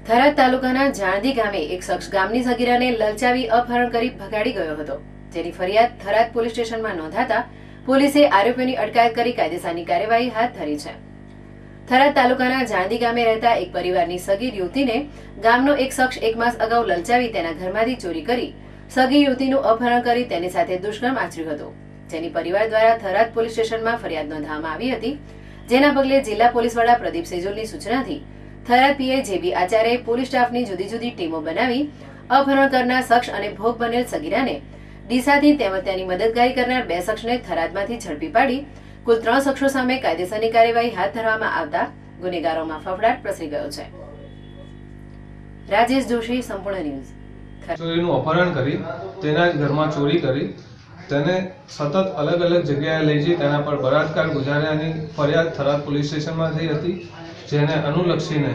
થરાદ તાલુકાના જાણદી ગામે એક શખ્સ ગામની સગીરાને લલચાવી અપહરણ કરી ભગાડી ગયો હતો, જેની ફરિયાદ થરાદ પોલીસ સ્ટેશનમાં નોંધાતા પોલીસે આરોપીઓની અટકાયત કરી કાયદેસરની કાર્યવાહી હાથ ધરી છે। થરાદ તાલુકાના જાણદી ગામે રહેતા એક પરિવારની સગીર યુવતીને ગામનો એક શખ્સ 1 માસ અગાઉ લલચાવી તેના ઘરમાંથી ચોરી કરી સગીર યુવતીનું અપહરણ કરી તેની સાથે દુષ્કર્મ આચર્યું હતું, જેની પરિવાર દ્વારા થરાદ પોલીસ સ્ટેશનમાં ફરિયાદ નોંધવામાં આવી હતી। જેના પગલે જિલ્લા પોલીસ વડા પ્રદીપ સેજુલની સૂચનાથી થરાદ પીઆઈ જેબી આચાર્યએ પોલીસ સ્ટાફની જુદી જુદી ટીમો બનાવી અપહરણ કરનાર શખ્સ અને ભોગ બનેલ સગીરાને ડીસાથી તેમજ તેની મદદગારી કરનાર 2 શખ્સને થરાદમાંથી ઝડપી પાડી કુલ 3 શખ્સો સામે કાયદેસરની કાર્યવાહી હાથ ધરવામાં આવતા ગુનેગારોમાં ફફડાટ પ્રસરી ગયો છે। રાજેશ જોશી, સંપૂર્ણ ન્યૂઝ। ચોરીનું અપહરણ કરી તેના ઘરમાં ચોરી કરી તેને સતત અલગ અલગ જગ્યાએ લઈ જઈ તેના પર બળાત્કાર ગુજાર્યાની ફરિયાદ થરાદ પોલીસ સ્ટેશનમાં થઈ હતી, જેને અનુલક્ષીને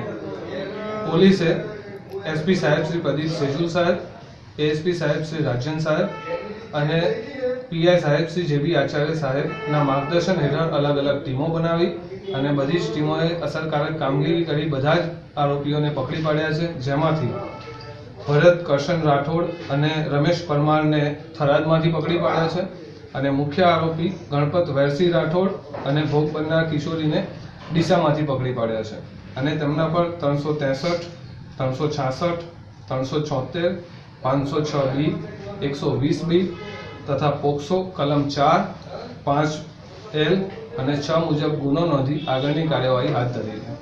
પોલીસે એસપી સાહેબ શ્રી પ્રદીપ સેજુલ સાહેબ, એએસપી સાહેબ શ્રી રાજન સાહેબ અને પીઆઈ સાહેબ શ્રી જેબી આચાર્ય સાહેબના માર્ગદર્શન હેઠળ અલગ અલગ ટીમો બનાવી અને બધી જ ટીમોએ અસરકારક કામગીરી કરી બધા જ આરોપીઓને પકડી પાડ્યા છે, જેમાંથી ભરત કરશન રાઠોડ અને રમેશ પરમારને થરાદમાંથી પકડી પાડ્યા છે અને મુખ્ય આરોપી ગણપત વેરસી રાઠોડ અને ભોગ બનનાર કિશોરીને ડીસામાંથી પકડી પાડ્યા છે અને તેમના પર 363, 366, 376, 506 બી, 120 બી તથા પોક્સો કલમ 4, 5L અને 6 મુજબ ગુનો નોંધી આગળની કાર્યવાહી હાથ ધરી છે।